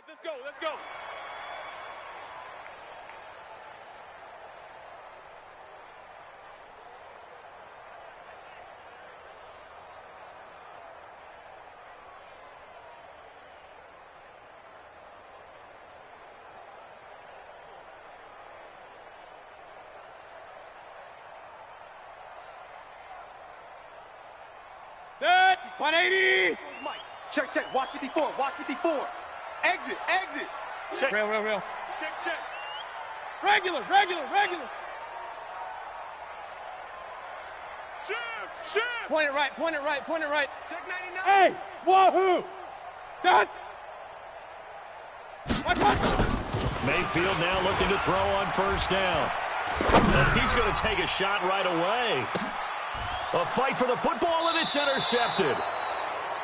Let's go. Let's go. Set. 180. Mike. Check, check. Watch 54. Watch 54. Exit, exit. Check. Real. Check, check. Regular. Shift. Point it right. Check 99. Hey, wahoo. Done. Mayfield now looking to throw on first down. And he's going to take a shot right away. A fight for the football, and it's intercepted.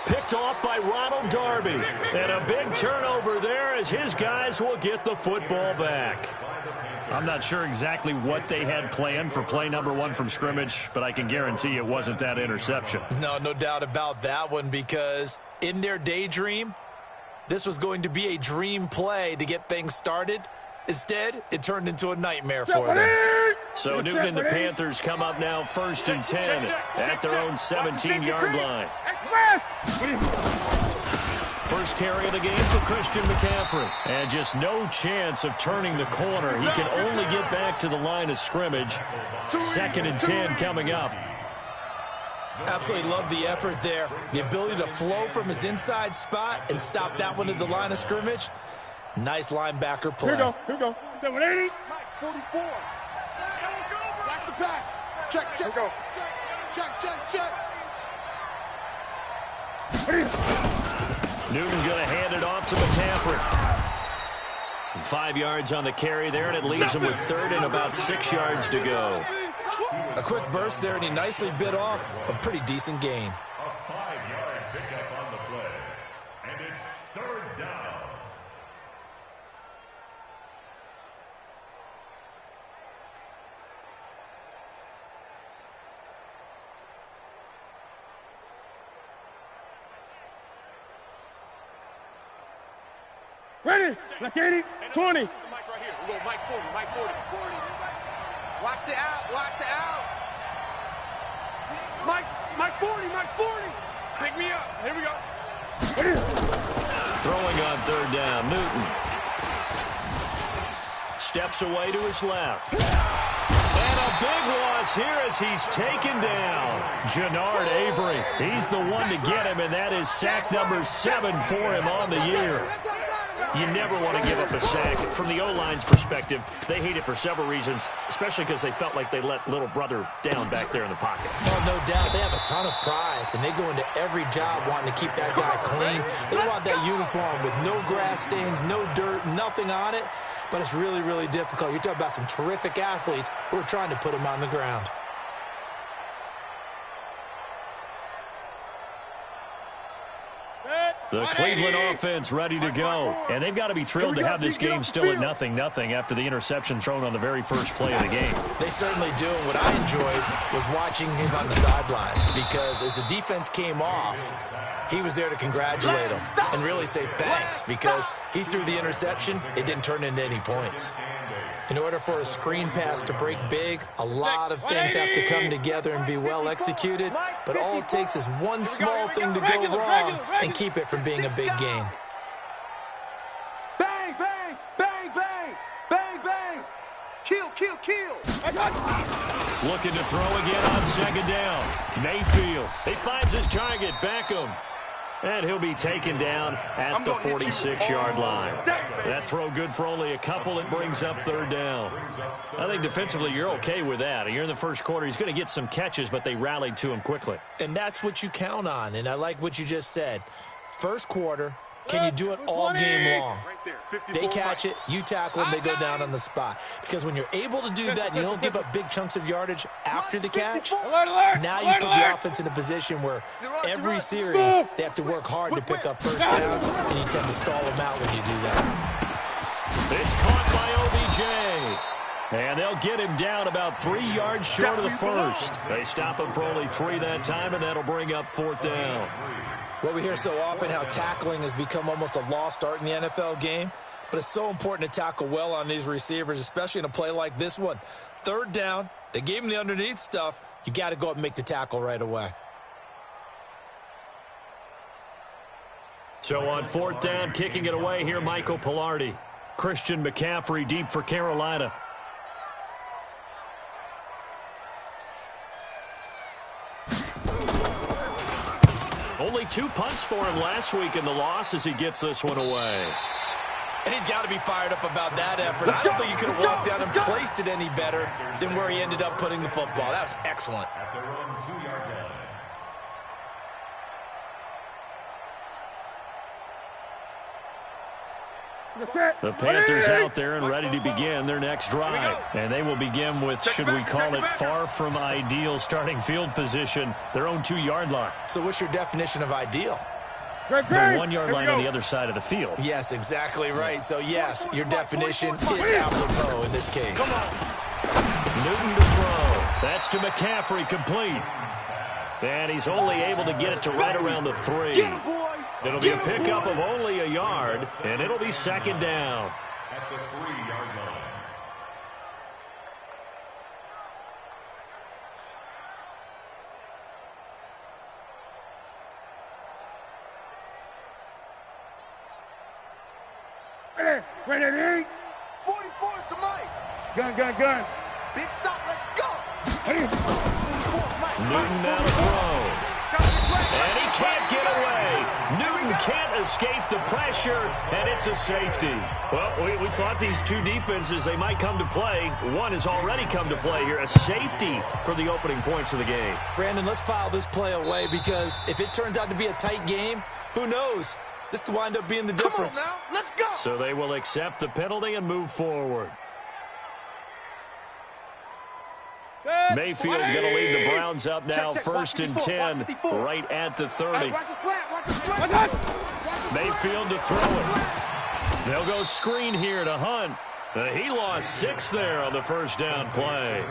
Picked off by Ronald Darby. And a big turnover there as his guys will get the football back. I'm not sure exactly what they had planned for play number 1 from scrimmage, but I can guarantee it wasn't that interception. No doubt about that one, because in their daydream, this was going to be a dream play to get things started. Instead, it turned into a nightmare for them. So Newton and the Panthers come up now 1st and 10 at their own 17-yard line. First carry of the game for Christian McCaffrey. And just no chance of turning the corner. He can only get back to the line of scrimmage. 2nd and 10 coming up. Absolutely love the effort there. The ability to flow from his inside spot and stop that one at the line of scrimmage. Nice linebacker play. Here we go. 780. Mike, 44. Watch the pass. Check. Here we go. Check. Newton's going to hand it off to McCaffrey. 5 yards on the carry there, and it leaves him with 3rd and about 6 yards to go. A quick burst there, and he nicely bit off a pretty decent gain. A 5-yard pickup on the play, and it's 3rd down. Ready. Black 80. 20. Mike right here. We go Mike 40. Watch the out. Mike 40. Pick me up. Here we go. Throwing on 3rd down, Newton. Steps away to his left. And a big loss here as he's taken down. Jannard Avery. He's the one to get him, and that is sack number 7 for him on the year. You never want to give up a sack. From the O-line's perspective, they hate it for several reasons, especially because they felt like they let little brother down back there in the pocket. Oh, no doubt. They have a ton of pride, and they go into every job wanting to keep that guy clean. They want that uniform with no grass stains, no dirt, nothing on it. But it's really, really difficult. You're talking about some terrific athletes who are trying to put him on the ground. The Cleveland offense ready to go. And they've got to be thrilled to have this game still at 0-0 after the interception thrown on the very first play of the game. They certainly do. And what I enjoyed was watching him on the sidelines, because as the defense came off, he was there to congratulate them and really say thanks, because he threw the interception. It didn't turn into any points. In order for a screen pass to break big, a lot of things have to come together and be well executed, but all it takes is one small thing to go wrong and keep it from being a big game. Bang. Kill. Looking to throw again on 2nd down. Mayfield. He finds his target, Beckham. And he'll be taken down at the 46-yard line. That throw good for only a couple. It brings up 3rd down. I think defensively you're okay with that. You're in the first quarter. He's going to get some catches, but they rallied to him quickly. And that's what you count on, and I like what you just said. First quarter, can you do it all game long? They catch it, you tackle them, they go down on the spot. Because when you're able to do that and you don't give up big chunks of yardage after the catch, now you put the offense in a position where every series they have to work hard to pick up first downs, and you tend to stall them out when you do that. It's caught by OBJ. And they'll get him down about 3 yards short of the first. They stop him for only 3 that time, and that'll bring up 4th down. Well, we hear so often how tackling has become almost a lost art in the NFL game, but it's so important to tackle well on these receivers, especially in a play like this one. Third down, they gave him the underneath stuff. You got to go up and make the tackle right away. So on fourth down, kicking it away here, Michael Pilardi. Christian McCaffrey deep for Carolina. Only 2 punts for him last week in the loss as he gets this one away. And he's got to be fired up about that effort. I don't think he could have walked down and placed it any better than where he ended up putting the football. That was excellent. At their own 2-yard line. The Panthers out there and ready to begin their next drive. And they will begin with, should we call it, far from ideal starting field position, their own 2-yard line. So what's your definition of ideal? The 1-yard line on the other side of the field. Yes, exactly right. So, yes, your definition is apropos in this case. Come on. Newton to throw. That's to McCaffrey, complete. And he's only able to get it to right around the 3. It'll be a pickup of only a yard, and it'll be second down. At the 3-yard line. Ready, 44 is the mic. Gun. Big stop, let's go. Newton now to throw. And he can't get away. Newton can't escape the pressure, and it's a safety. Well, we thought these two defenses, they might come to play. One has already come to play here, a safety for the opening points of the game. Brandon, let's file this play away because if it turns out to be a tight game, who knows? This could wind up being the difference. Come on now, let's go. So they will accept the penalty and move forward. Mayfield going to lead the Browns up now, first and 10, right at the 30. Watch the slant. Mayfield to throw it. They'll go screen here to Hunt. He lost 6 there on the first down play.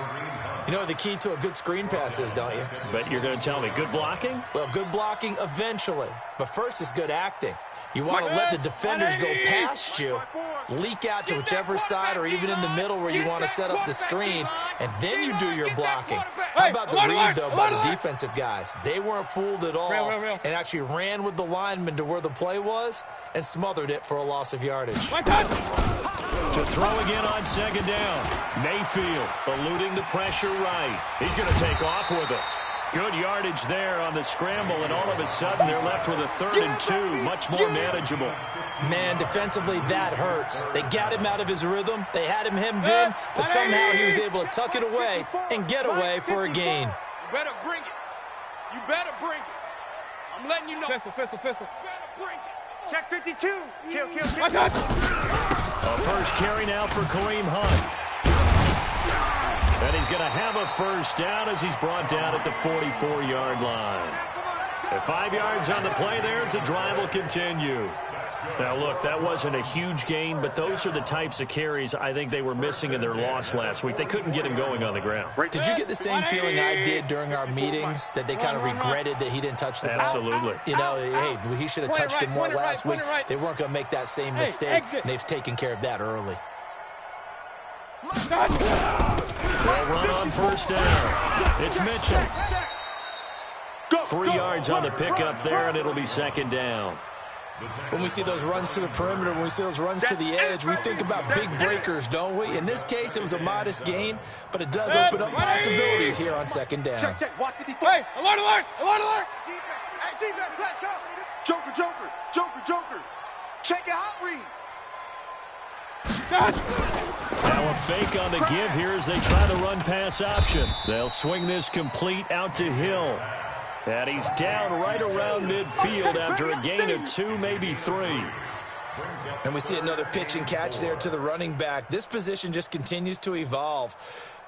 You know the key to a good screen pass is, don't you? But you're going to tell me, good blocking? Well, good blocking eventually. But first is good acting. You want to let the defenders go past you, leak out to whichever side or even in the middle where you want to set up the screen, and then you do your blocking. How about the read, though, by the defensive guys? They weren't fooled at all and actually ran with the lineman to where the play was and smothered it for a loss of yardage. To throw again on second down. Mayfield eluding the pressure right. He's going to take off with it. Good yardage there on the scramble, and all of a sudden they're left with a 3rd and 2, much more manageable. Man, defensively, that hurts. They got him out of his rhythm. They had him hemmed in, but somehow he was able to tuck it away and get away for a gain. You better bring it. You better bring it. I'm letting you know. Pistol. You better bring it. Check 52. Kill. A first carry now for Kareem Hunt. And he's going to have a first down as he's brought down at the 44-yard line. At 5 yards on the play there, it's a drive will continue. Now, look, that wasn't a huge gain, but those are the types of carries I think they were missing in their loss last week. They couldn't get him going on the ground. Did you get the same feeling I did during our meetings, that they kind of regretted that he didn't touch the ball? Absolutely. You know, hey, he should have touched it more last week. They weren't going to make that same mistake, and they've taken care of that early. They'll run on first down. It's Mitchell. 3 yards on the pickup there, and it'll be second down. When we see those runs to the perimeter, when we see those runs to the edge, we think about big breakers, don't we? In this case, it was a modest gain, but it does open up possibilities here on second down. Check. Watch 54. Hey, alert. Defense, let's go. Joker. Check your hot read. Now a fake on the give here as they try the run-pass option. They'll swing this complete out to Hill. And he's down right around midfield after a gain of 2, maybe 3. And we see another pitch and catch there to the running back. This position just continues to evolve.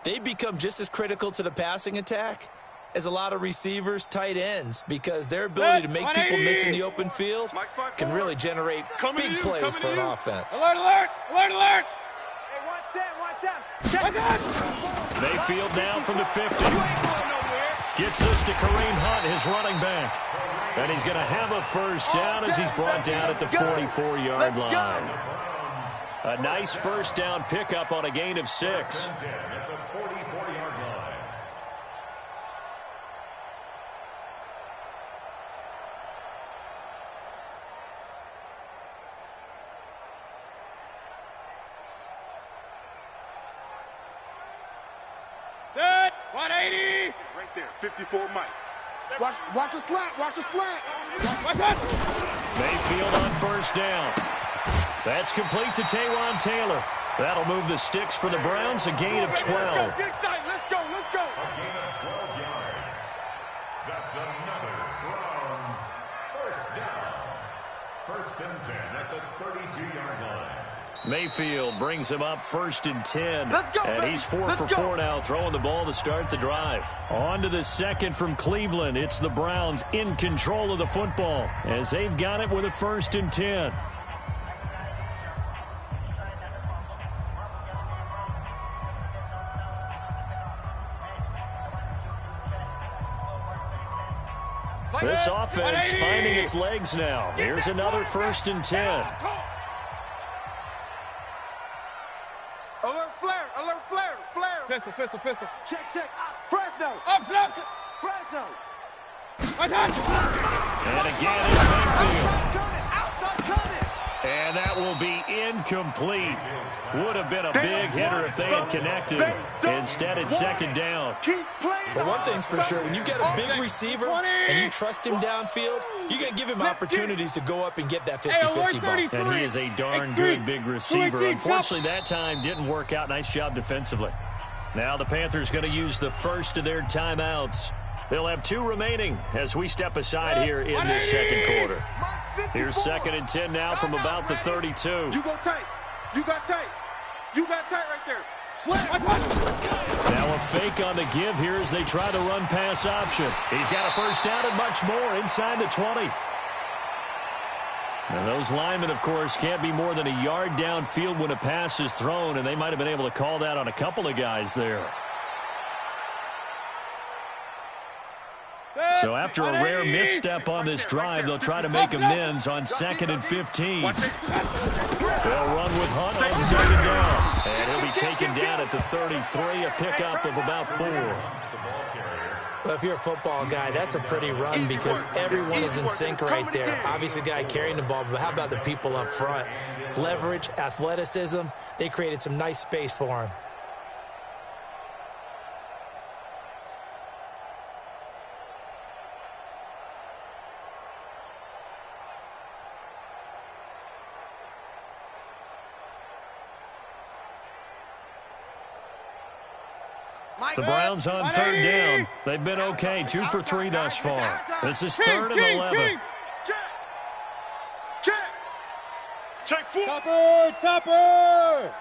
They've become just as critical to the passing attack as a lot of receivers, tight ends, because their ability to make people miss in the open field can really generate big plays for an offense. Alert. Hey, watch that. Mayfield now from the 50. You ain't going nowhere. Gets this to Kareem Hunt, his running back. And he's going to have a first down as he's brought down at the 44-yard line. A nice first down pickup on a gain of 6. At the 44-yard line. Set. 180. Right there, 54 Mike. Watch a slant, watch a slant. Watch that. Mayfield on first down. That's complete to Taywan Taylor. That'll move the sticks for the Browns, a gain of 12. Get tight, let's go, let's go. A gain of 12 yards. That's another Browns first down. First and 10 at the 32-yard line. Mayfield brings him up first and 10. Let's go, and baby. he's 4 Let's for go. 4 now, throwing the ball to start the drive. On to the second from Cleveland. It's the Browns in control of the football as they've got it with a first and 10. This offense finding its legs now. Here's another first and 10. Alert flare, alert flare, flare. Pistol, pistol, pistol. Check. Fresno, Up, up. Fresno. Watch that. And again it's Mayfield. Outside coming. And that will be incomplete. Would have been a big hitter if they had connected. Instead, it's second down. Keep playing. But one thing's for sure, when you get a big receiver and you trust him downfield, you're going to give him opportunities to go up and get that 50-50 ball. And he is a darn good big receiver. Unfortunately, that time didn't work out. Nice job defensively. Now the Panthers going to use the first of their timeouts. They'll have 2 remaining as we step aside here in this second quarter. Here's second and 10 now from about the 32. You go tight. You got tight. You got tight right there. Slam. Now a fake on the give here as they try the run-pass option. He's got a first down and much more inside the 20. Now those linemen, of course, can't be more than a yard downfield when a pass is thrown, and they might have been able to call that on a couple of guys there. So after a rare misstep on this drive, they'll try to make amends on second and 15. They'll run with Hunt on second down. And he'll be taken down at the 33, a pickup of about 4. Well, if you're a football guy, that's a pretty run because everyone is in sync right there. Obviously, the guy carrying the ball, but how about the people up front? Leverage, athleticism, they created some nice space for him. The Browns on third down. They've been okay, 2 for 3 thus far. This is third and 11. Check 4. Topper.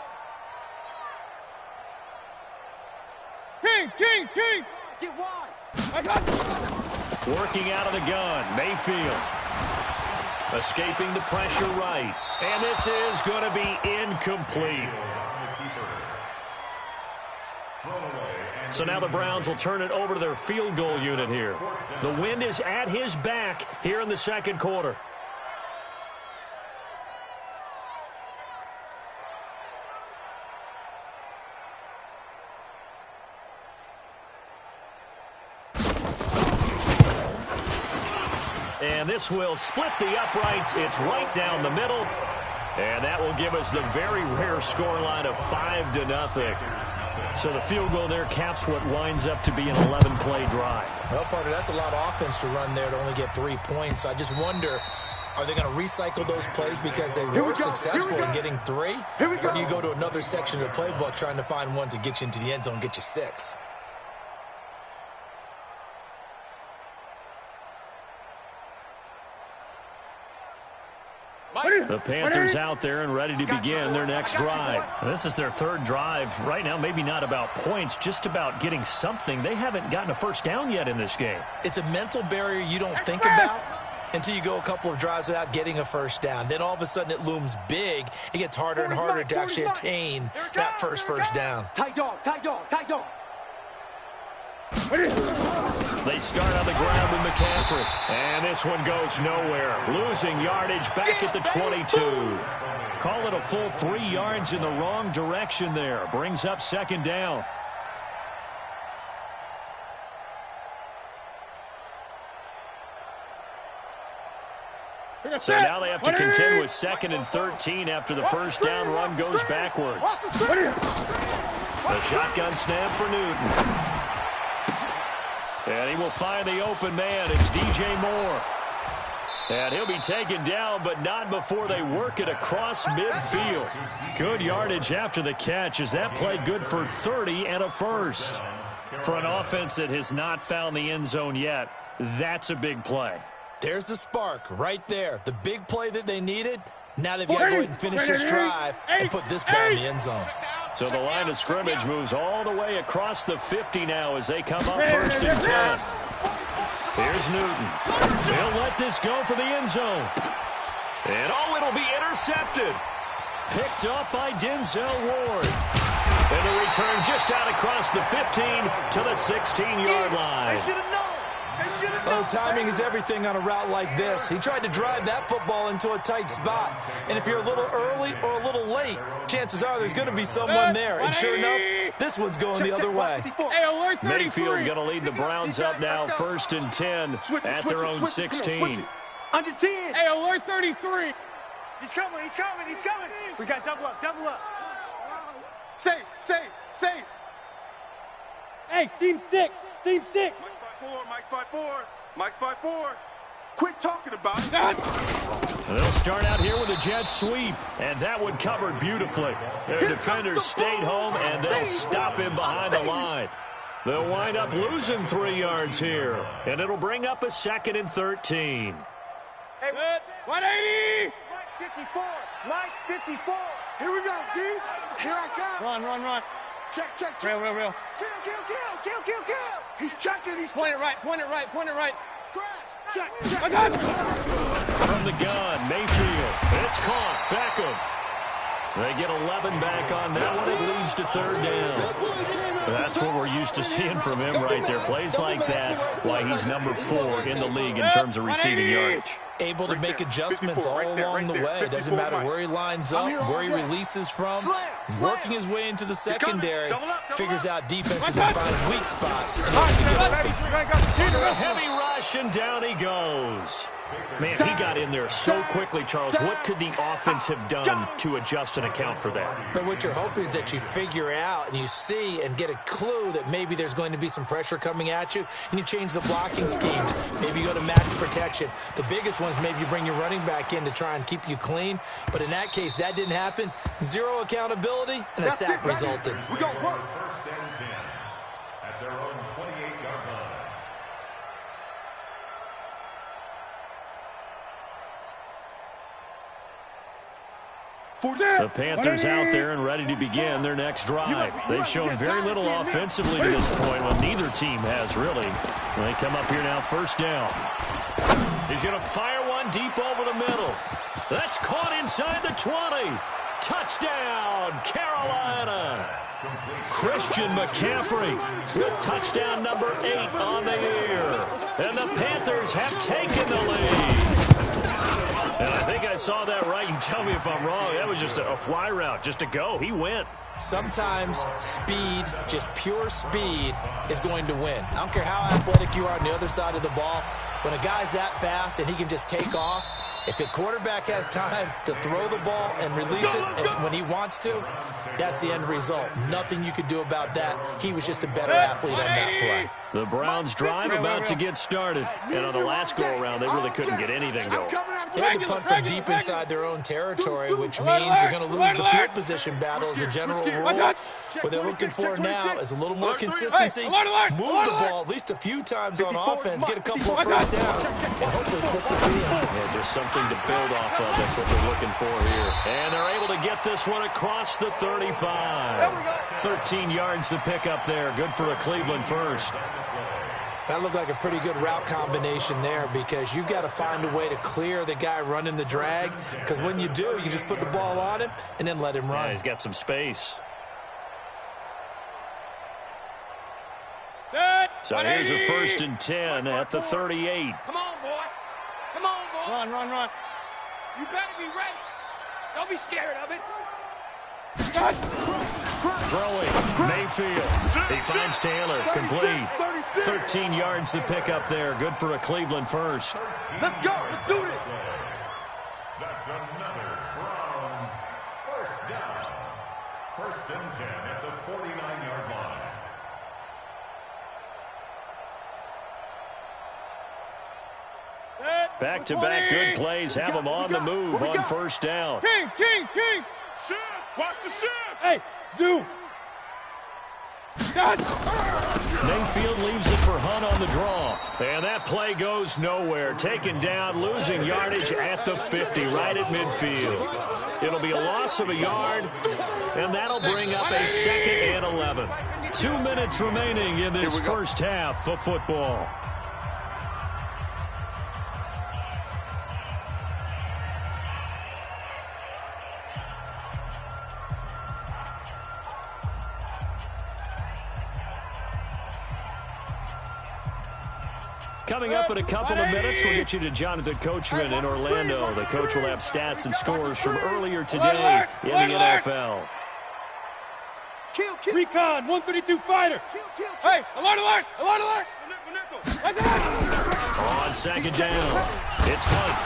Kings. Get wide. I got you. Working out of the gun, Mayfield. Escaping the pressure right. And this is going to be incomplete. So now the Browns will turn it over to their field goal unit here. The wind is at his back here in the second quarter. And this will split the uprights. It's right down the middle. And that will give us the very rare scoreline of 5-0. So the field goal there caps what winds up to be an 11-play drive. Well, partner, that's a lot of offense to run there to only get 3 points. So I just wonder, are they going to recycle those plays because they were successful in getting 3? Or do you go to another section of the playbook trying to find ones that get you into the end zone and get you 6? The Panthers out there and ready to begin their next drive. This is their third drive. Right now, maybe not about points, just about getting something. They haven't gotten a first down yet in this game. It's a mental barrier you don't think about until you go a couple of drives without getting a first down. Then all of a sudden it looms big. It gets harder and harder to actually attain that first down. Tight dog. They start on the ground with McCaffrey. And this one goes nowhere. Losing yardage back at the 22. Call it a full 3 yards in the wrong direction there. Brings up second down. So now they have to contend with 2nd and 13 after the first down run goes backwards. The shotgun snap for Newton. And he will find the open man. It's DJ Moore. And he'll be taken down, but not before they work it across midfield. Good yardage after the catch as that play good for 30 and a first. For an offense that has not found the end zone yet, that's a big play. There's the spark right there. The big play that they needed. Now they've got to go ahead and finish this drive and put this ball in the end zone. So the line of scrimmage moves all the way across the 50 now as they come up 1st and 10. Here's Newton. He'll let this go for the end zone. And it'll be intercepted. Picked up by Denzel Ward. And the return just out across the 15 to the 16-yard line. Oh, timing is everything on a route like this. He tried to drive that football into a tight spot. And if you're a little early or a little late, chances are there's going to be someone there. And sure enough, this one's going the other way. Mayfield going to lead the Browns up now 1st and 10 at their own 16. Under 10. Hey, alert 33. He's coming. We got double up. Safe. Hey, seam 6. Mike's 5'4". Quit talking about it. They'll start out here with a jet sweep, and that one covered beautifully. Their defenders stayed home, and they'll stop him behind the line. They'll wind up losing 3 yards here, and it'll bring up a 2nd and 13. Hey, 180. Mike 54. Here we go, D. Here I come. Run. Check. Real. Kill. He's checking. Point it right. Scratch. Check. From the gun, Mayfield. It's caught. Beckham. They get 11 back on that one. It leads to 3rd down. That's what we're used to seeing from him right there. Plays like that, why he's number 4 in the league in terms of receiving yardage. Able to make adjustments all along the way. It doesn't matter where he lines up, where he releases from. Working his way into the secondary. Figures out defenses and finds weak spots. A heavy rush, and down he goes. Man, he got in there so quickly, Charles. What could the offense have done to adjust and account for that? But what you're hoping is that you figure out and you see and get a clue that maybe there's going to be some pressure coming at you, and you change the blocking schemes. Maybe you go to max protection. The biggest ones, maybe you bring your running back in to try and keep you clean. But in that case, that didn't happen. 0 accountability, and a sack resulted. We got work. 1st and 10 at their own 28-yard line. The Panthers out there and ready to begin their next drive. They've shown very little offensively to this point. Well, neither team has really. They come up here now 1st down. He's going to fire one deep over the middle. That's caught inside the 20. Touchdown, Carolina. Christian McCaffrey with touchdown number 8 on the year. And the Panthers have taken the lead. And I think I saw that right. You tell me if I'm wrong. That was just a fly route, just to go. He went. Sometimes speed, just pure speed, is going to win. I don't care how athletic you are on the other side of the ball. When a guy's that fast and he can just take off, if the quarterback has time to throw the ball and release it and when he wants to, that's the end result. Nothing you could do about that. He was just a better athlete on that play. The Browns drive about to get started. And on the last go-around, they really couldn't get anything going. They had to punt from deep inside their own territory, which means you're going to lose the field position battle as a general rule. What they're looking for now is a little more consistency. Move the ball at least a few times on offense, get a couple of first downs, and hopefully flip the field. Yeah, just something to build off of. That's what they're looking for here. And they're able to get this one across the 35. 13 yards to pick up there. Good for a Cleveland first. That looked like a pretty good route combination there because you've got to find a way to clear the guy running the drag, because when you do, you just put the ball on him and then let him run. Yeah, he's got some space. Set. So here's a 1st and 10 at the 38. Come on, boy. Come on, boy. Run. You better be ready. Don't be scared of it. Throwing, Mayfield. He finds Taylor, complete. 13 yards to pick up there. Good for a Cleveland first. Let's go. Let's do this. That's another Browns first down. 1st and 10 at the 49-yard line. Back-to-back good plays have them on the move on 1st down. Kings. Shift. Watch the shift. Hey, zoom. Mayfield leaves it for Hunt on the draw. And that play goes nowhere. Taken down, losing yardage at the 50, right at midfield. It'll be a loss of a yard, and that'll bring up a 2nd and 11. 2 minutes remaining in this first half of football. Coming up in a couple of minutes, we'll get you to Jonathan Coachman in Orlando. The coach will have stats and scores from earlier today in the NFL. Kill. Recon, 132 fighter. Hey, alert. On 2nd down, it's Hunt.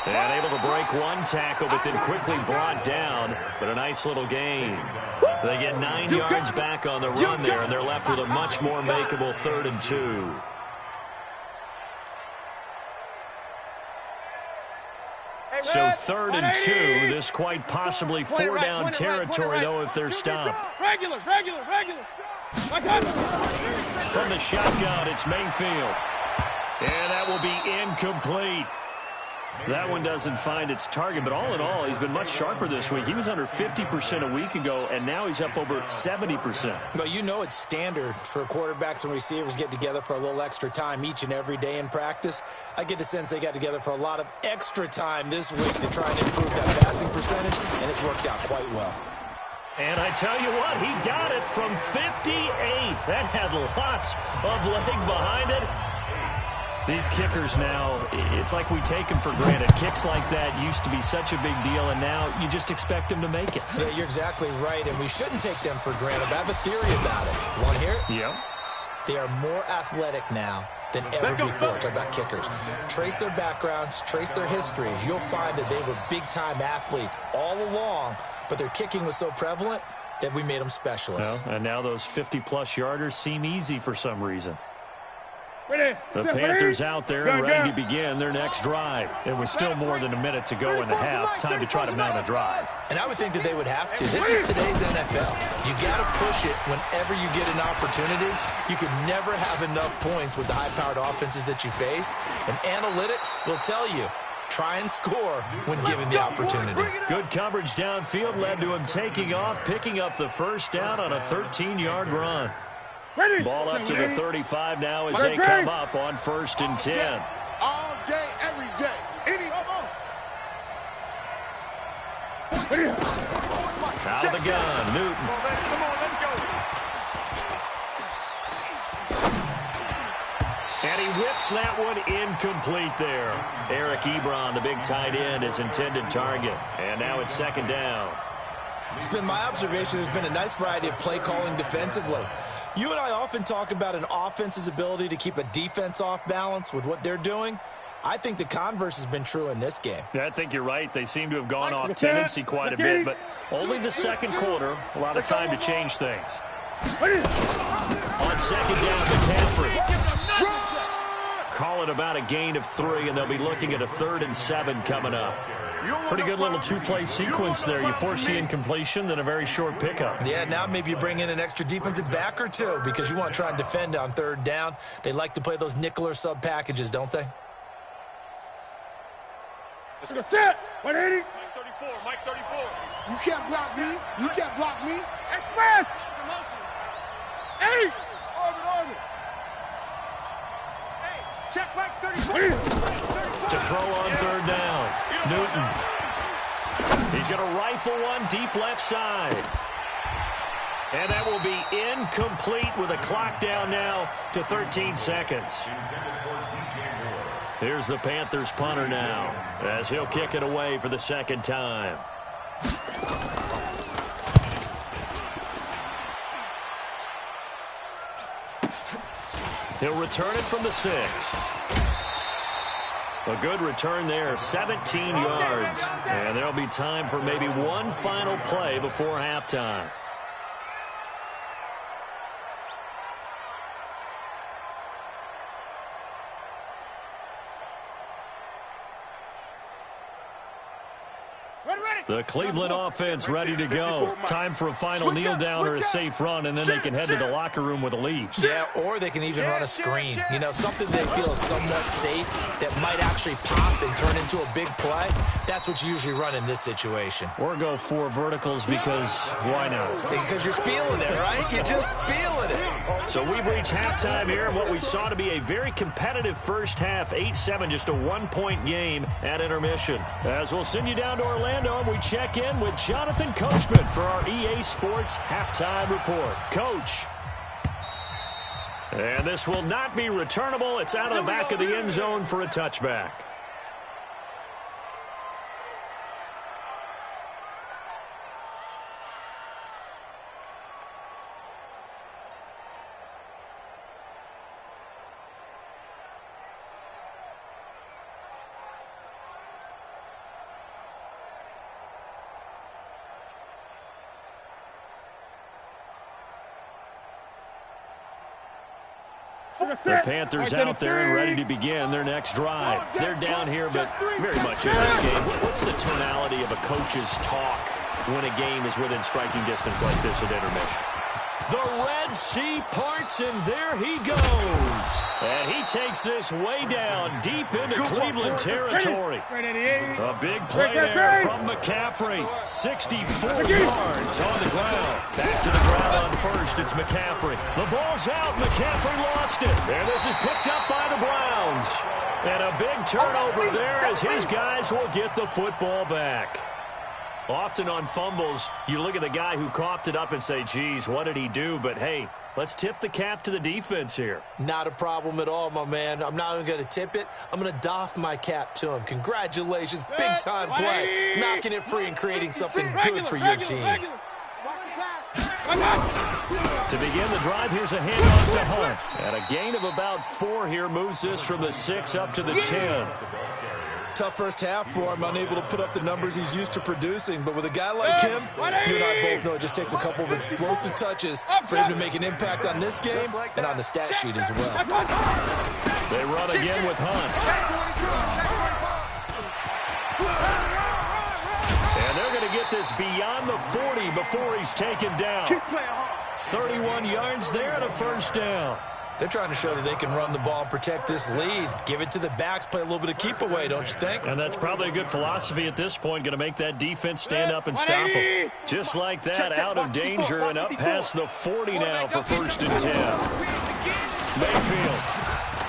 And able to break one tackle, but then quickly brought down. But a nice little gain. They get 9 yards back on the run there, and they're left with a much more makeable 3rd and 2. So 3rd and 2, this quite possibly 4-down territory, though, if they're stopped. Regular. From the shotgun, it's Mayfield. And that will be incomplete. That one doesn't find its target, but all in all, he's been much sharper this week. He was under 50% a week ago, and now he's up over 70%. But you know it's standard for quarterbacks and receivers get together for a little extra time each and every day in practice. I get the sense they got together for a lot of extra time this week to try and improve that passing percentage, and it's worked out quite well. And I tell you what, he got it from 58. That had lots of leg behind it. These kickers now, it's like we take them for granted. Kicks like that used to be such a big deal, and now you just expect them to make it. Yeah, you're exactly right, and we shouldn't take them for granted. But I have a theory about it. You want to hear it? Yeah. They are more athletic now than ever before. Talk about kickers. Trace their backgrounds, trace their histories. You'll find that they were big-time athletes all along, but their kicking was so prevalent that we made them specialists. Well, and now those 50-plus yarders seem easy for some reason. The Panthers out there and ready to begin their next drive. It was still more than a minute to go in the half. Time to try to mount a drive. And I would think that they would have to. This is today's NFL. You got to push it whenever you get an opportunity. You can never have enough points with the high-powered offenses that you face. And analytics will tell you, try and score when given the opportunity. Good coverage downfield led to him taking off, picking up the 1st down on a 13-yard run. Ball up to the 35 now as they come up on 1st and 10. All day, every day. Out of the gun, Newton. Come on, let's go. And he whips that one incomplete there. Eric Ebron, the big tight end, his intended target. And now it's 2nd down. It's been my observation there's been a nice variety of play calling defensively. You and I often talk about an offense's ability to keep a defense off balance with what they're doing. I think the converse has been true in this game. Yeah, I think you're right. They seem to have gone off tendency quite a bit, but only the 2nd quarter, a lot of time to change things. On 2nd down, McCaffrey. Call it about a gain of 3, and they'll be looking at a 3rd and 7 coming up. Pretty good little 2-play sequence there. You force the incompletion, then a very short pickup. Yeah, now maybe you bring in an extra defensive back or two because you want to try and defend on 3rd down. They like to play those nickel or sub packages, don't they? Let's go set. 180. Mike 34. You can't block me. You can't block me. Express. Hey. Orbit. Hey, check Mike 34. To throw on 3rd down. Newton. He's going to rifle one deep left side. And that will be incomplete with a clock down now to 13 seconds. Here's the Panthers punter now as he'll kick it away for the second time. He'll return it from the 6. A good return there, 17 yards. And there'll be time for maybe one final play before halftime. The Cleveland offense ready to go. Time for a final kneel down or a safe run, and then they can head to the locker room with a lead. Yeah, or they can even run a screen. You know, something they feel is somewhat safe that might actually pop and turn into a big play. That's what you usually run in this situation. Or go 4 verticals because why not? Because you're feeling it, right? You're just feeling it. So we've reached halftime here in what we saw to be a very competitive first half. 8-7, just a 1-point game at intermission. As we'll send you down to Orlando, and we check in with Jonathan Coachman for our EA Sports Halftime Report. Coach. And this will not be returnable. It's out of the back of the end zone for a touchback. The Panthers out there and ready to begin their next drive. They're down here, but very much in this game. What's the tonality of a coach's talk when a game is within striking distance like this at intermission? The Red Sea parts, and there he goes. And he takes this way down, deep into Cleveland territory. A big play there from McCaffrey. 64 yards on the ground. Back to the ground on first. It's McCaffrey. The ball's out. McCaffrey lost it. And this is picked up by the Browns. And a big turnover there as his guys will get the football back. Often on fumbles, you look at the guy who coughed it up and say, geez, what did he do? But, hey, let's tip the cap to the defense here. Not a problem at all, my man. I'm not even going to tip it. I'm going to doff my cap to him. Congratulations. Big-time play. Knocking it free and creating something good for your team. To begin the drive, here's a handoff to Hunt. And a gain of about 4 here moves this from the 6 up to the 10. Tough first half for him, unable to put up the numbers he's used to producing. But with a guy like him, you and I both know it just takes a couple of explosive touches for him to make an impact on this game and on the stat sheet as well. They run again with Hunt. And they're going to get this beyond the 40 before he's taken down. 31 yards there and a first down. They're trying to show that they can run the ball and protect this lead. Give it to the backs, play a little bit of keep away, don't you think? And that's probably a good philosophy at this point, going to make that defense stand up and stop them. Just like that, out of danger and up past the 40 now for 1st and 10. Mayfield.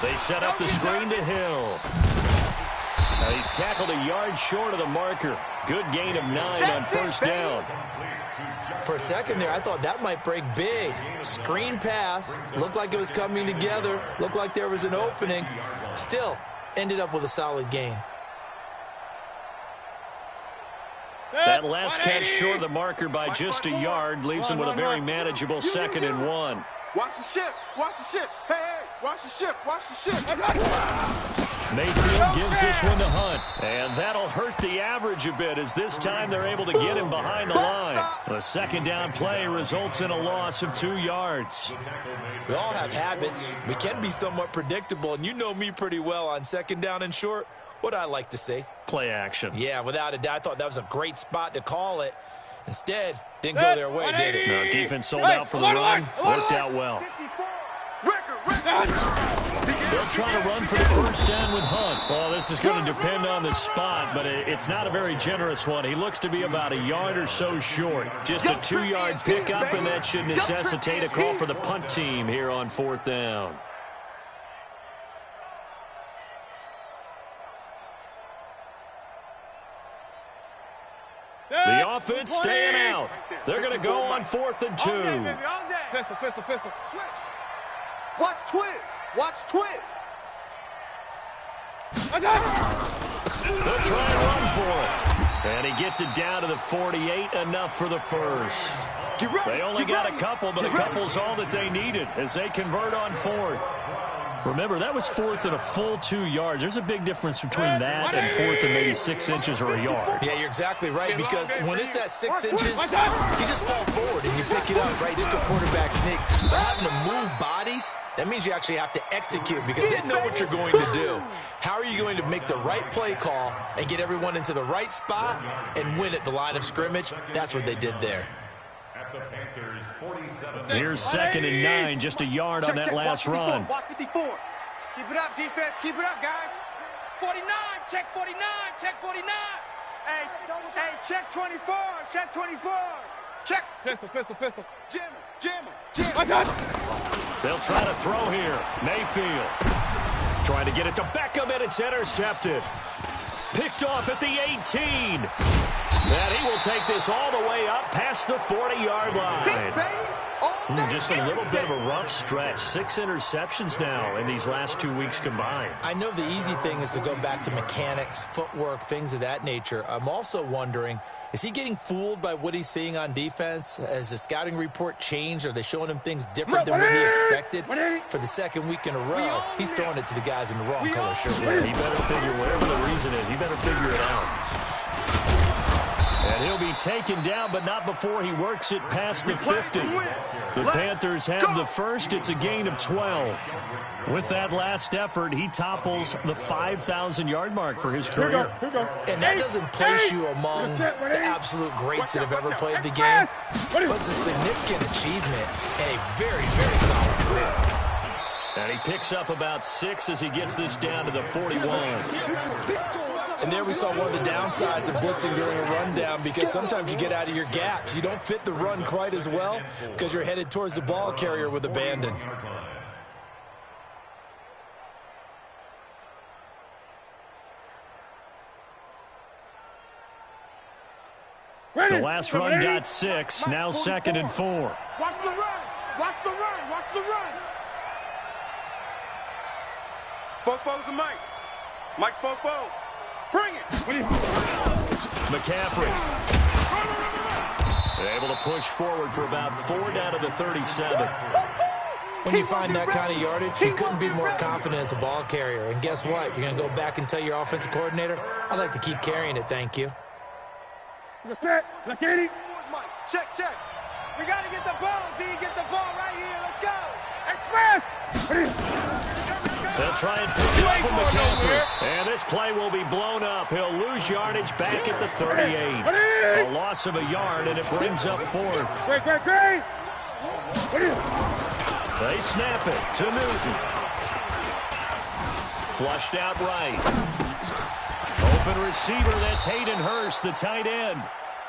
They set up the screen to Hill. Now he's tackled a yard short of the marker. Good gain of 9 on 1st down. For a second there, I thought that might break big. Screen pass. Looked like it was coming together. Looked like there was an opening. Still, ended up with a solid gain. That last catch short of the marker by just a yard leaves him with a very manageable 2nd and 1. Watch the ship. Watch the ship. Hey, watch the ship. Watch the ship. Mayfield gives this one to Hunt. And that'll hurt the average a bit as this time they're able to get him behind the line. The 2nd down play results in a loss of 2 yards. We all have habits. We can be somewhat predictable, and you know me pretty well on 2nd down and short. What I like to say? Play action. Yeah, without a doubt. I thought that was a great spot to call it. Instead, didn't go their way, did it? No, defense sold out for the run. Worked out well. They'll try to run for the 1st down with Hunt. Well, this is going to depend on the spot, but it's not a very generous one. He looks to be about a yard or so short. Just a 2-yard pickup, and that should necessitate a call for the punt team here on 4th down. The offense staying out. They're going to go on 4th and 2. All day, baby, all day. Pistol, pistol, pistol. Switch. Watch twist. Watch twist. I got it. They'll try and run for it. And he gets it down to the 48, enough for the first. Get ready. They only got a couple, but a couple's all that they needed as they convert on 4th. Remember, that was 4th and a full 2 yards. There's a big difference between that and 4th and maybe 6 inches or a yard. Yeah, you're exactly right, because when it's that 6 inches, you just fall forward and you pick it up, right? Just a quarterback sneak. But having to move bodies, that means you actually have to execute because they know what you're going to do. How are you going to make the right play call and get everyone into the right spot and win at the line of scrimmage? That's what they did there. Here's 2nd and 9, just a yard on that last run. Watch 54. Keep it up, defense. Keep it up, guys. 49, check 49, check 49. Hey, check 24. Check 24. Check. Pistol, pistol, pistol. Jam. I got it. They'll try to throw here. Mayfield trying to get it to Beckham, and it's intercepted. Picked off at the 18. And he will take this all the way up past the 40-yard line. Just a little bit of a rough stretch. 6 interceptions now in these last 2 weeks combined. I know the easy thing is to go back to mechanics, footwork, things of that nature. I'm also wondering, is he getting fooled by what he's seeing on defense? Has the scouting report changed? Are they showing him things different than what he expected? For the 2nd week in a row, he's throwing it to the guys in the wrong color shirt. He better figure, whatever the reason is, he better figure it out. And he'll be taken down, but not before he works it past the 50. The Panthers have the first. It's a gain of 12. With that last effort, he topples the 5,000-yard mark for his career. And that doesn't place you among the absolute greats that have ever played the game. But it's a significant achievement and a very, very solid career. And he picks up about 6 as he gets this down to the 41. And there we saw one of the downsides of blitzing during a rundown, because sometimes you get out of your gaps. You don't fit the run quite as well because you're headed towards the ball carrier with abandon. The last run got 6, now 2nd and 4. Watch the run. Watch the run. Watch the run. Fofo's the Mike. Mike's Fofo. Bring it. McCaffrey able to push forward for about 4 down to the 37. When you find that kind of yardage, you couldn't be more confident as a ball carrier. And guess what? You're going to go back and tell your offensive coordinator, I'd like to keep carrying it, thank you. Check. We got to get the ball, D. Get the ball right here. Let's go. Express. They'll try and pick it up with McCaffrey. And this play will be blown up. He'll lose yardage back at the 38. A loss of a yard, and it brings up 4th. They snap it to Newton. Flushed out right. Open receiver, that's Hayden Hurst, the tight end.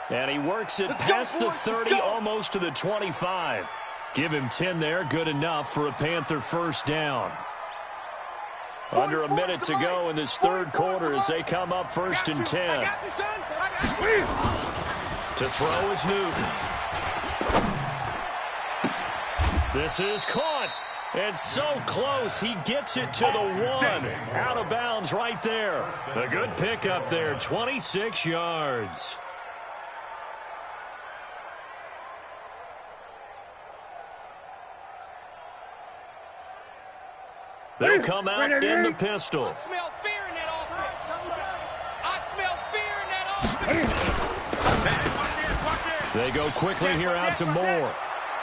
And he works it past the 30, almost to the 25. Give him 10 there, good enough for a Panther first down. Under a minute to go in this 3rd quarter as they come up 1st and 10. To throw is Newton. This is caught. And so close, he gets it to the 1. Out of bounds right there. A good pickup there, 26 yards. They'll come out in the pistol. I smell fear in that offense. I smell fear in that offense. They go quickly here out to Moore.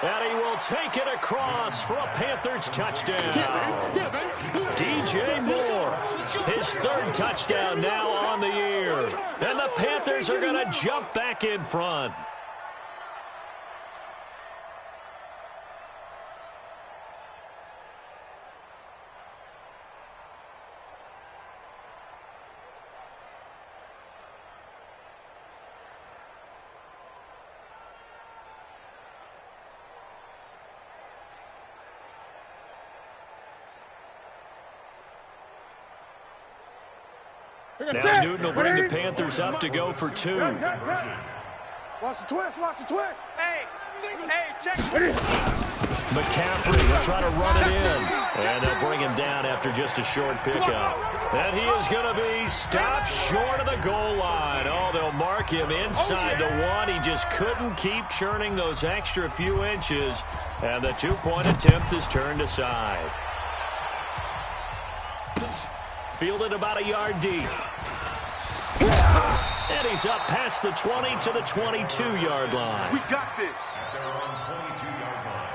And he will take it across for a Panthers touchdown. DJ Moore, his 3rd touchdown now on the year. And the Panthers are going to jump back in front. Now Newton will bring the Panthers up to go for 2. Watch the twist, watch the twist. Hey, check. McCaffrey will try to run it in. And they'll bring him down after just a short pickup. And he is going to be stopped short of the goal line. Oh, they'll mark him inside the one. He just couldn't keep churning those extra few inches. And the two-point attempt is turned aside. Fielded about a yard deep. And he's up past the 20 to the 22-yard line. We got this. At their own 22-yard line.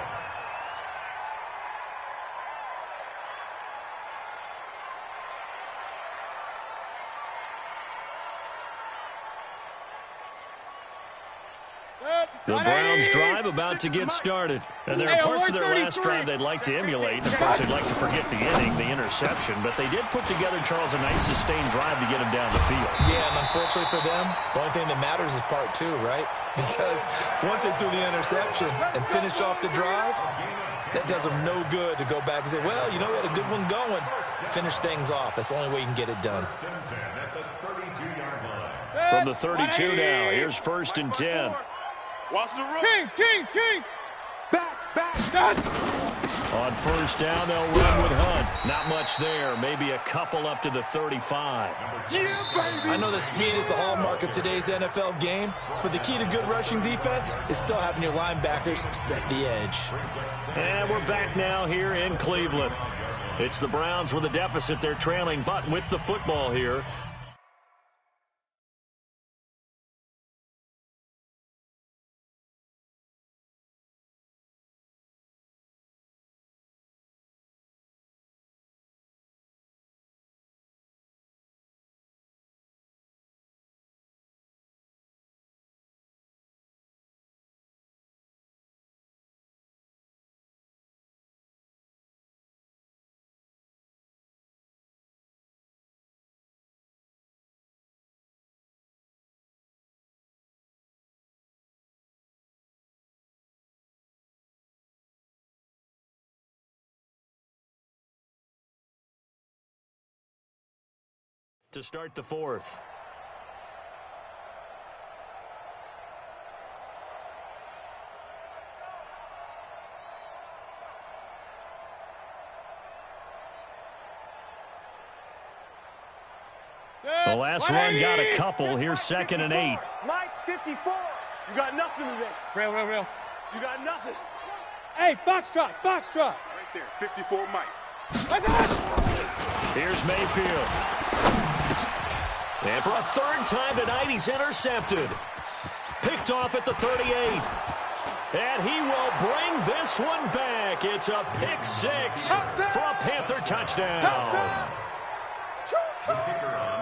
The Browns drive about to get started. And there are parts of their last drive they'd like to emulate. And, of course, they'd like to forget the inning, the interception. But they did put together, Charles, a nice sustained drive to get him down the field. Yeah, and unfortunately for them, the only thing that matters is part two, right? Because once they threw the interception and finished off the drive, that does them no good to go back and say, well, you know, we had a good one going. Finish things off. That's the only way you can get it done. From the 32 now, here's 1st and 10. Watch the road. Kings. Back. On 1st down, they'll run with Hunt. Not much there. Maybe a couple up to the 35. I know that speed is the hallmark of today's NFL game, but the key to good rushing defense is still having your linebackers set the edge. And we're back now here in Cleveland. It's the Browns with a deficit. They're trailing, but with the football here. To start the 4th. The last run got a couple. Here's 2nd and 8. Mike, 54. You got nothing today. Real. You got nothing. Hey, Foxtrot. Right there, 54 Mike. Here's Mayfield. And for a 3rd time tonight, he's intercepted. Picked off at the 38. And he will bring this one back. It's a pick 6 for a Panther touchdown.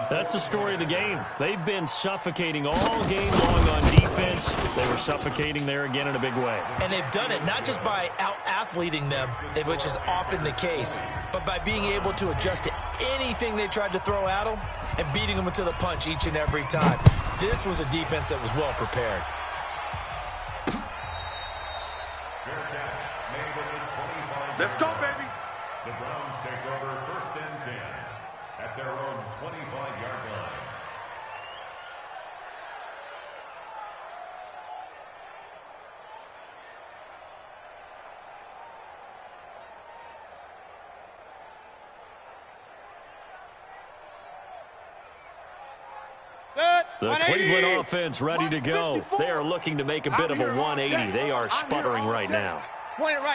That's the story of the game. They've been suffocating all game long on defense. They were suffocating there again in a big way. And they've done it not just by out-athleting them, which is often the case, but by being able to adjust to anything they tried to throw at them and beating them to the punch each and every time. This was a defense that was well prepared. Let's go, baby. The Browns take over 1st and 10 at their own 25-yard line. The Cleveland offense ready to go. They are looking to make a bit of a 180. They are sputtering right now.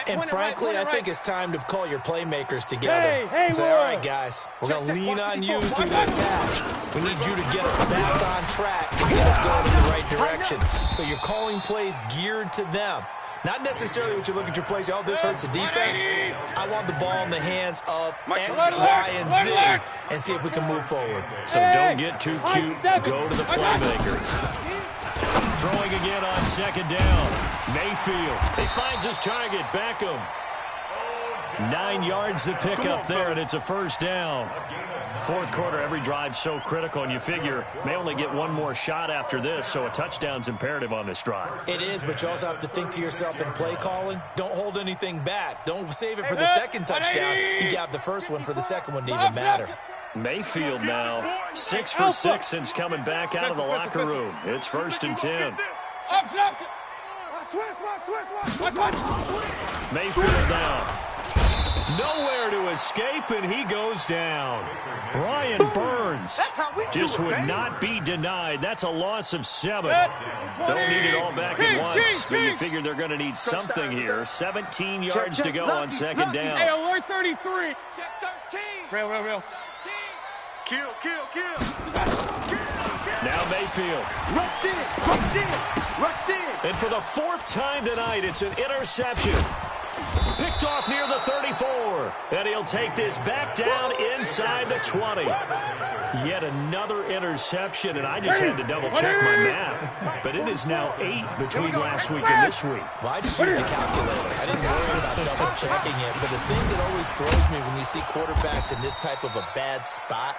And frankly, I think it's time to call your playmakers together and say, all right, guys, we're going to lean on you through this patch. We need you to get us back on track and get us going in the right direction. So you're calling plays geared to them. Not necessarily what you look at your plays, oh, this hurts the defense. I want the ball in the hands of X, Y, and Z and see if we can move forward. So don't get too cute. Go to the playmakers. Throwing again on 2nd down. Mayfield. He finds his target. Beckham. 9 yards to pick up there, and it's a 1st down. 4th quarter, every drive so critical, and you figure may only get one more shot after this, so a touchdown's imperative on this drive. It is, but you also have to think to yourself in play calling, don't hold anything back. Don't save it for the 2nd touchdown. You got the 1st one for the 2nd one to even matter. Mayfield now 6 for 6 since coming back out of the locker room. It's 1st and 10. Mayfield down. Nowhere to escape, and he goes down. Brian Burns just would not be denied. That's a loss of 7. Don't need it all back at once, but you figure they're going to need something here. 17 yards to go on second down. Hey, alert 33. Check 13. Real. Kill. Now Mayfield. Rush in. And for the 4th time tonight, it's an interception. Picked off near the 34. And he'll take this back down inside the 20. Yet another interception, and I just had to double-check my math. But it is now 8 between last week and this week. Well, I just used a calculator. I didn't worry about double-checking it. But the thing that always throws me when you see quarterbacks in this type of a bad spot,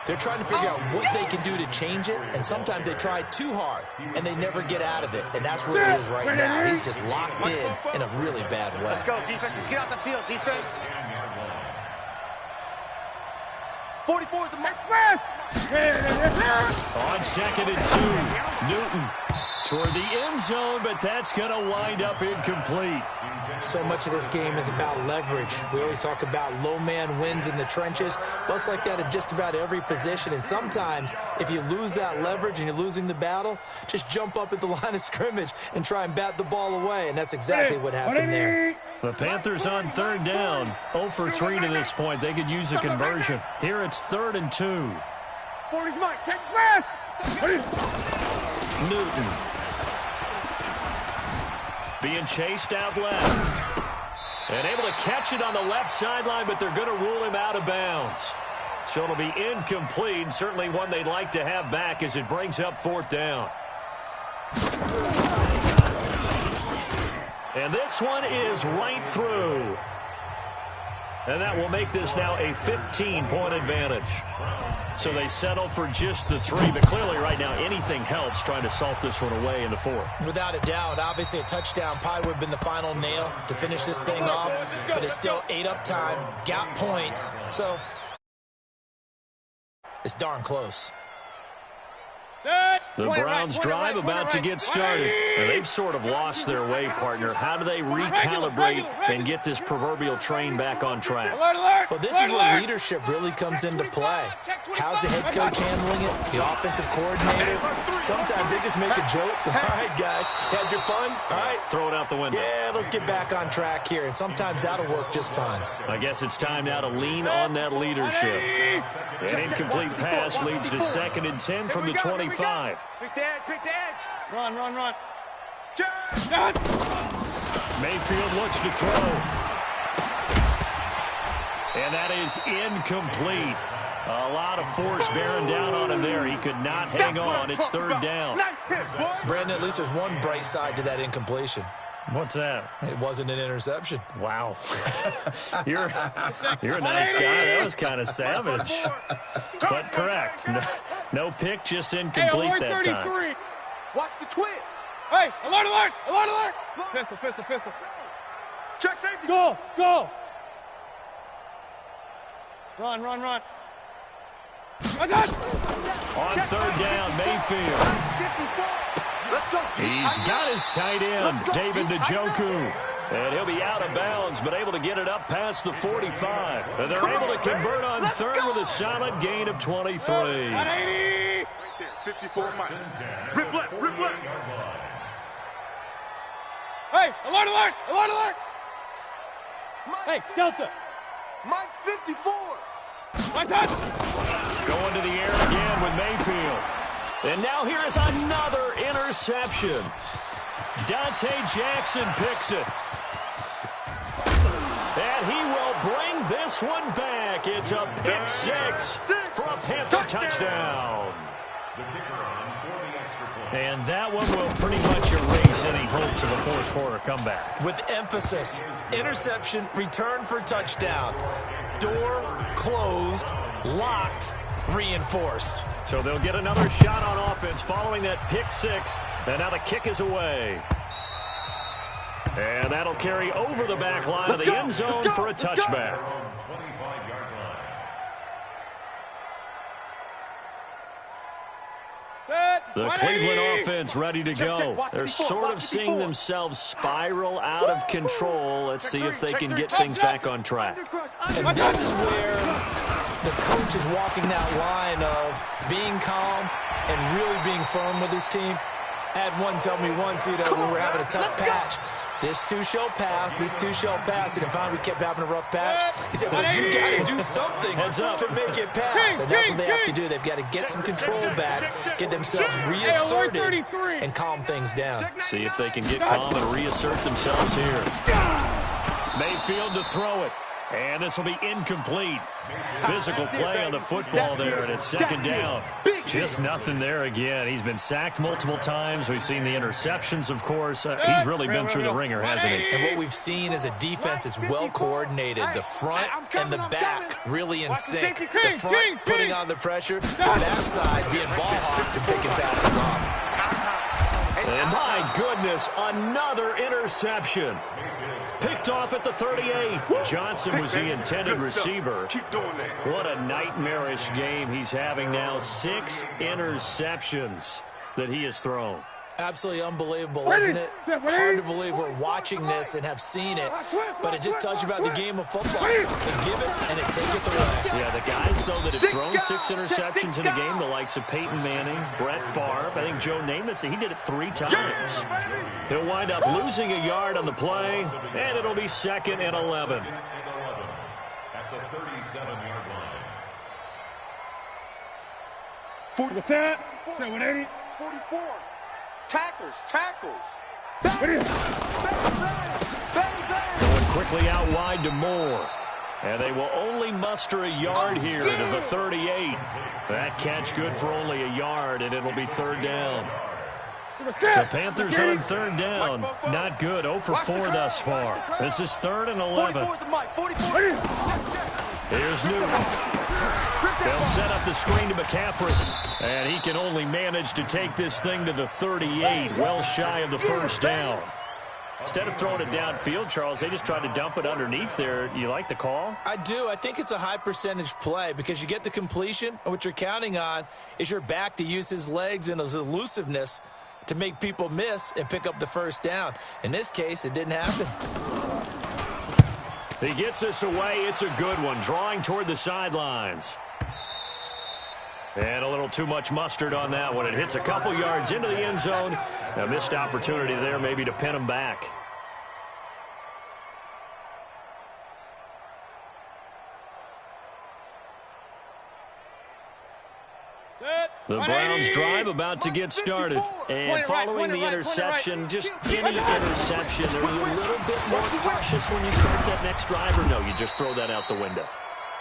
they're trying to figure out what they can do to change it, and sometimes they try too hard, and they never get out of it, and that's where he is right now. He's just locked in a really bad way. Let's go, defense. Let's get out the field, defense. 44 is the mark. On 2nd and 2, Newton toward the end zone, but that's going to wind up incomplete. So much of this game is about leverage. We always talk about low man wins in the trenches. Well, it's like that in just about every position. And sometimes, if you lose that leverage and you're losing the battle, just jump up at the line of scrimmage and try and bat the ball away. And that's exactly what happened there. The Panthers on 3rd down. 0 for 3 to this point. They could use a conversion. Here it's 3rd and 2. 40's mine. Take pass. Newton. Being chased out left. And able to catch it on the left sideline, but they're going to rule him out of bounds. So it'll be incomplete. Certainly one they'd like to have back as it brings up 4th down. And this one is right through. And that will make this now a 15-point advantage. So they settle for just the 3, but clearly right now anything helps trying to salt this one away in the 4th. Without a doubt, obviously a touchdown probably would have been the final nail to finish this thing off, but it's still 8 up time, got points, so it's darn close. The Browns drive about to get started. And they've sort of lost their way, partner. How do they recalibrate and get this proverbial train back on track? Well, this is where leadership really comes into play. How's the head coach handling it? The offensive coordinator? Sometimes they just make a joke. All right, guys, had your fun? All right. Throw it out the window. Yeah, let's get back on track here. And sometimes that'll work just fine. I guess it's time now to lean on that leadership. An incomplete pass leads to 2nd and 10 from the 25. Quick the edge. Run. Mayfield looks to throw. And that is incomplete. A lot of force bearing down on him there. He could not hang on. It's 3rd down. Nice hit, boy. Brandon, at least there's one bright side to that incompletion. What's that? It wasn't an interception. Wow. You're a nice guy. That was kind of savage. But correct. No pick, just incomplete that time. Watch the twist. Hey, alert. Pistol. Check safety. Go. Run. On 3rd down, Mayfield. Let's go. He's got his tight end, David Njoku. And he'll be out of bounds, but able to get it up past the 45. And they're able to convert on 3rd with a solid gain of 23. Right there, 54 Mike. Rip left. Hey, alert. Hey, Delta. Mike 54. My touch. Going to the air again with Mayfield. And now here is another interception. Dante Jackson picks it. And he will bring this one back. It's a pick 6 for a Panther touchdown. And that one will pretty much erase any hopes of a 4th quarter comeback. With emphasis, interception, return for touchdown. Door closed, locked, reinforced. So they'll get another shot on offense following that pick 6. And now the kick is away. And that'll carry over the back line of the end zone for a touchback. Set. The Cleveland offense ready to go. They're sort of seeing themselves spiral out of control. Let's see if they can get things back on track. And this is where the coach is walking that line of being calm and really being firm with his team. I had one tell me once, when we were having a tough patch, this too shall pass, this too shall pass. And finally we kept having a rough patch. He said, well, you got to do something to make it pass. And that's what they have to do. They've got to get some control back, get themselves reasserted, and calm things down. See if they can get calm and reassert themselves here. Mayfield to throw it. And this will be incomplete. Physical play on the football there, and it's second down. Just nothing there again. He's been sacked multiple times. We've seen the interceptions, of course. He's really been through the ringer, hasn't he? And what we've seen is a defense that's well coordinated. The front and the back really in sync. The front putting on the pressure, the backside being ball hawks and picking passes off. And my goodness, another interception. Picked off at the 38. Johnson was the intended receiver. What a nightmarish game he's having now. 6 interceptions that he has thrown. Absolutely unbelievable, isn't it? Hard to believe we're watching this and have seen it, but it just tells you about the game of football. They give it and it taketh away. Yeah, the guys, though, that have thrown 6 interceptions in a game, the likes of Peyton Manning, Brett Favre, I think Joe Namath, he did it 3 times. He'll wind up losing a yard on the play, and it'll be 2nd and 11. At the 37-yard line. 40%, 180, 44. Tackles. Going quickly out wide to Moore. And they will only muster a yard here to the 38. That catch good for only a yard, and it'll be 3rd down. The Panthers on 3rd down. Not good. 0 for 4 thus far. This is 3rd and 11. Here's Newton. They'll set up the screen to McCaffrey. And he can only manage to take this thing to the 38, well shy of the 1st down. Instead of throwing it downfield, Charles, they just tried to dump it underneath there. You like the call? I do. I think it's a high percentage play because you get the completion, and what you're counting on is your back to use his legs and his elusiveness to make people miss and pick up the 1st down. In this case, it didn't happen. He gets this away. It's a good one, drawing toward the sidelines. And a little too much mustard on that one. It hits a couple yards into the end zone. A missed opportunity there maybe to pin him back. The Browns drive about to get started. And following the interception, just any interception, are you a little bit more cautious when you start that next drive, or no, you just throw that out the window?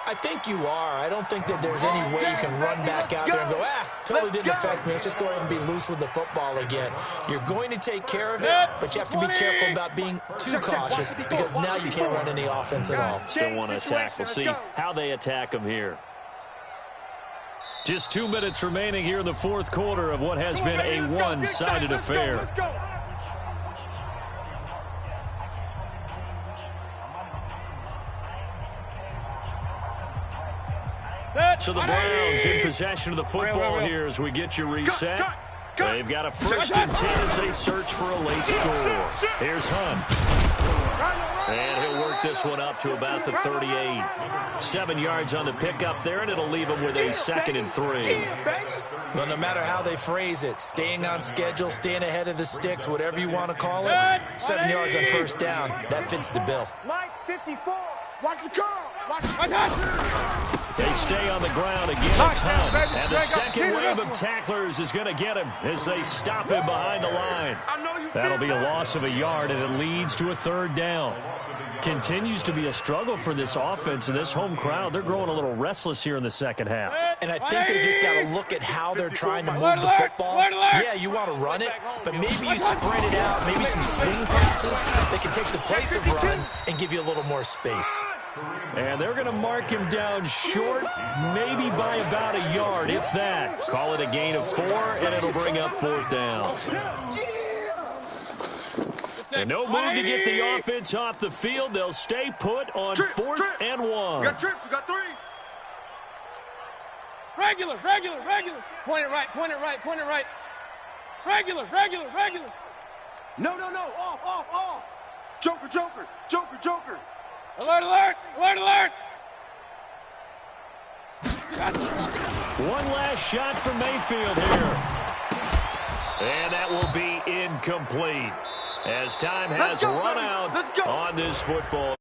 I think you are. I don't think that there's any way you can run back out there and go, totally didn't affect me. Let's just go ahead and be loose with the football again. You're going to take care of it, but you have to be careful about being too cautious because now you can't run any offense at all. Still want to attack. We'll see how they attack him here. Just 2 minutes remaining here in the 4th quarter of what has been a one-sided affair. So the Browns in possession of the football here as we get you reset. They've got a 1st and 10 as they search for a late score. Here's Hunt. And he'll work this one up to about the 38. 7 yards on the pickup there, and it'll leave him with a 2nd and 3. Well, no matter how they phrase it, staying on schedule, staying ahead of the sticks, whatever you want to call it, 7 yards on 1st down, that fits the bill. Mike 54. Watch the curl. Watch the They stay on the ground again. It's Hunt. And the second wave of tacklers is going to get him as they stop him behind the line. That'll be a loss of a yard, and it leads to a 3rd down. Continues to be a struggle for this offense and this home crowd. They're growing a little restless here in the 2nd half. And I think they just got to look at how they're trying to move the football. Yeah, you want to run it, but maybe you spread it out, maybe some swing passes that can take the place of runs and give you a little more space. And they're going to mark him down short, maybe by about a yard, if that. Call it a gain of 4, and it'll bring up 4th down. And no move to get the offense off the field. They'll stay put on 4th and 1. We got trips. We got 3. Regular. Point it right. Regular. No. Off. Joker. Alert. One last shot for Mayfield here. And that will be incomplete as time has run out on this football.